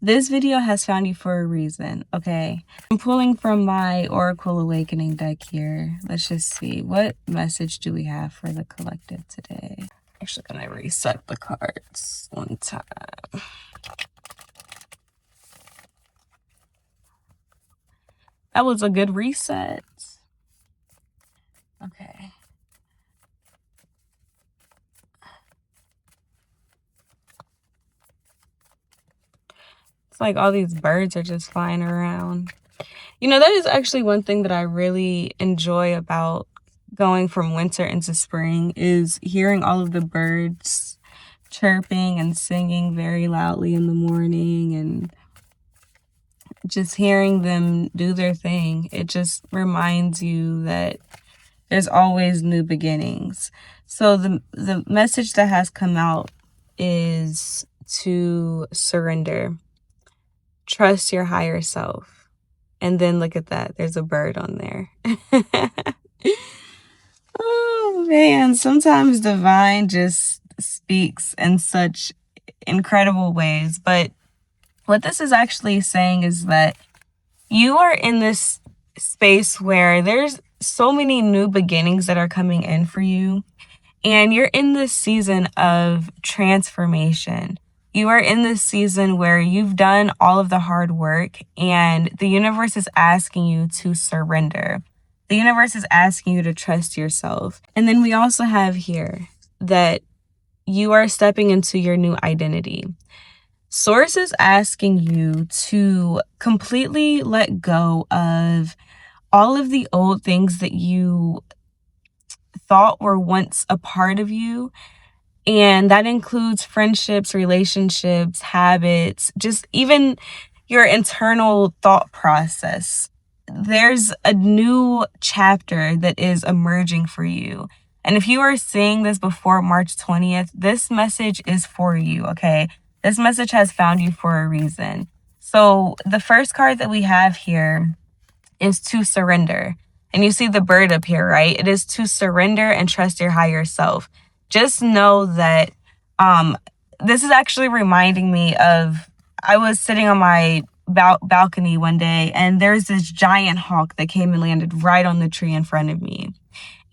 This video has found you for a reason, okay? I'm pulling from my Oracle Awakening deck here. Let's just see. What message do we have for the collective today? Actually, gonna reset the cards one time. That was a good reset. Okay. It's like all these birds are just flying around. You know, that is actually one thing that I really enjoy about going from winter into spring is hearing all of the birds chirping and singing very loudly in the morning and just hearing them do their thing. It just reminds you that there's always new beginnings. So the message that has come out is to surrender. Trust your higher self. And then look at that. There's a bird on there. Oh, man. Sometimes divine just speaks in such incredible ways. But what this is actually saying is that you are in this space where there's so many new beginnings that are coming in for you. And you're in this season of transformation. You are in this season where you've done all of the hard work and the universe is asking you to surrender. The universe is asking you to trust yourself. And then we also have here that you are stepping into your new identity. Source is asking you to completely let go of all of the old things that you thought were once a part of you. And that includes friendships, relationships, habits, just even your internal thought process. There's a new chapter that is emerging for you. And if you are seeing this before March 20th, this message is for you, okay? This message has found you for a reason. So the first card that we have here is to surrender. And you see the bird up here, right? It is to surrender and trust your higher self. Just know that this is actually reminding me of, I was sitting on my balcony one day and there's this giant hawk that came and landed right on the tree in front of me.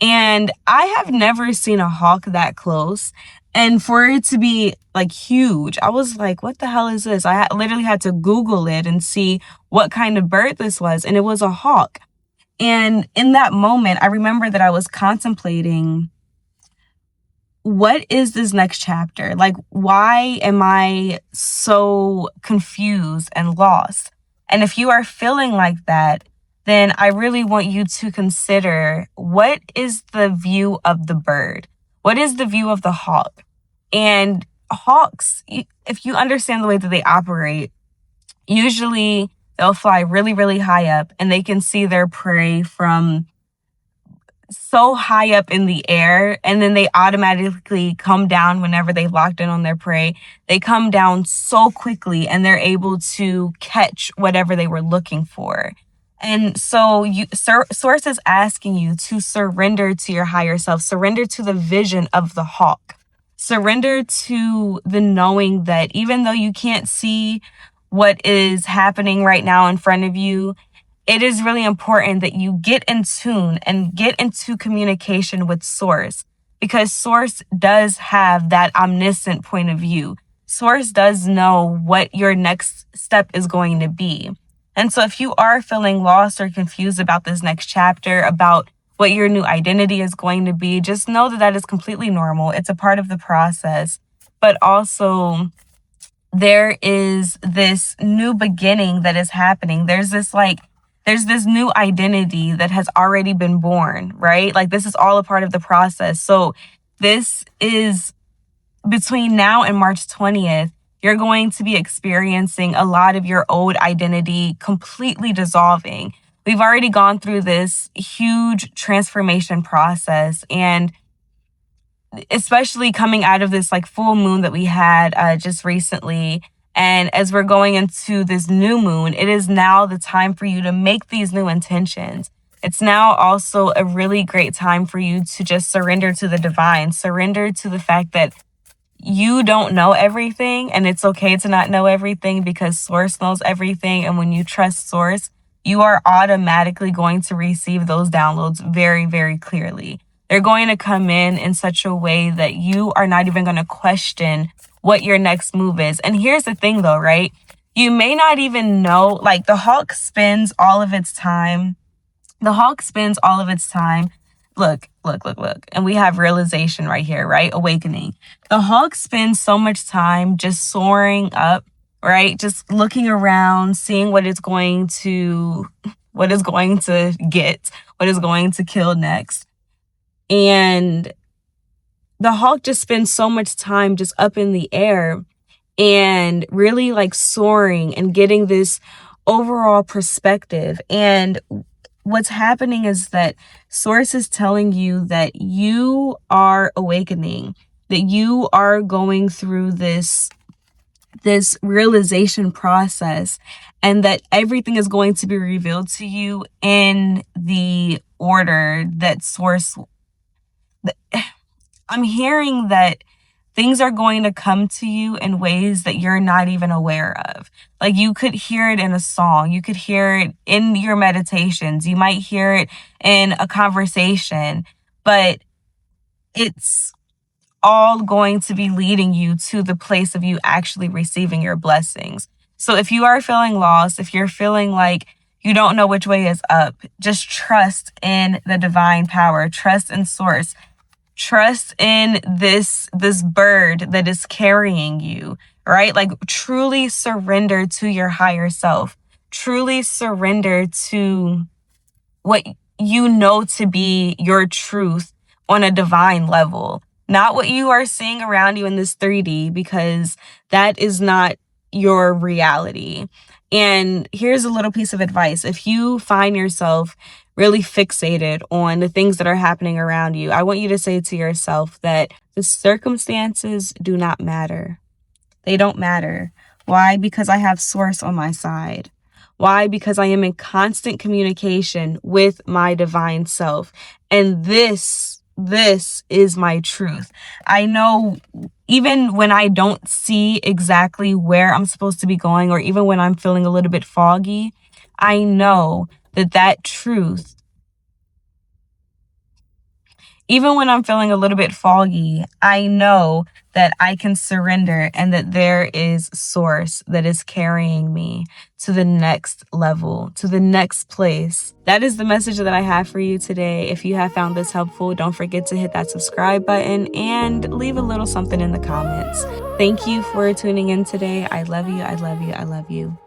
And I have never seen a hawk that close. And for it to be like huge, I was like, what the hell is this? I literally had to Google it and see what kind of bird this was. And it was a hawk. And in that moment, I remember that I was contemplating, what is this next chapter? Like, why am I so confused and lost? And if you are feeling like that, then I really want you to consider, what is the view of the bird? What is the view of the hawk? And hawks, if you understand the way that they operate, usually they'll fly really, really high up and they can see their prey from so high up in the air, and then they automatically come down whenever they locked in on their prey. They come down so quickly and they're able to catch whatever they were looking for. And so Source is asking you to surrender to your higher self, surrender to the vision of the hawk, surrender to the knowing that even though you can't see what is happening right now in front of you, it is really important that you get in tune and get into communication with Source, because Source does have that omniscient point of view. Source does know what your next step is going to be. And so if you are feeling lost or confused about this next chapter, about what your new identity is going to be, just know that that is completely normal. It's a part of the process. But also, there is this new beginning that is happening. There's this new identity that has already been born, right? Like, this is all a part of the process. So this is between now and March 20th, you're going to be experiencing a lot of your old identity completely dissolving. We've already gone through this huge transformation process, and especially coming out of this like full moon that we had just recently. And as we're going into this new moon, it is now the time for you to make these new intentions. It's now also a really great time for you to just surrender to the divine, surrender to the fact that you don't know everything, and it's okay to not know everything because Source knows everything. And when you trust Source, you are automatically going to receive those downloads very, very clearly. They're going to come in such a way that you are not even going to question what your next move is. And here's the thing though, right? You may not even know, like the Hawk spends all of its time. The Hawk spends all of its time. Look. And we have realization right here, right? Awakening. The Hawk spends so much time just soaring up, right? Just looking around, seeing what it's going to get, what is going to kill next. And the Hawk just spends so much time just up in the air and really like soaring and getting this overall perspective. And what's happening is that Source is telling you that you are awakening, that you are going through this realization process, and that everything is going to be revealed to you in the order that Source. I'm hearing that things are going to come to you in ways that you're not even aware of. Like you could hear it in a song. You could hear it in your meditations. You might hear it in a conversation, but it's all going to be leading you to the place of you actually receiving your blessings. So if you are feeling lost, if you're feeling like you don't know which way is up, just trust in the divine power, trust in Source. Trust in this bird that is carrying you, right? Like truly surrender to your higher self. Truly surrender to what you know to be your truth on a divine level. Not what you are seeing around you in this 3D, because that is not your reality. And here's a little piece of advice. If you find yourself really fixated on the things that are happening around you, I want you to say to yourself that the circumstances do not matter. They don't matter. Why? Because I have Source on my side. Why? Because I am in constant communication with my divine self. And this is my truth. I know even when I don't see exactly where I'm supposed to be going, or even when I'm feeling a little bit foggy, I know that truth, even when I'm feeling a little bit foggy, I know that I can surrender and that there is Source that is carrying me to the next level, to the next place. That is the message that I have for you today. If you have found this helpful, don't forget to hit that subscribe button and leave a little something in the comments. Thank you for tuning in today. I love you. I love you. I love you.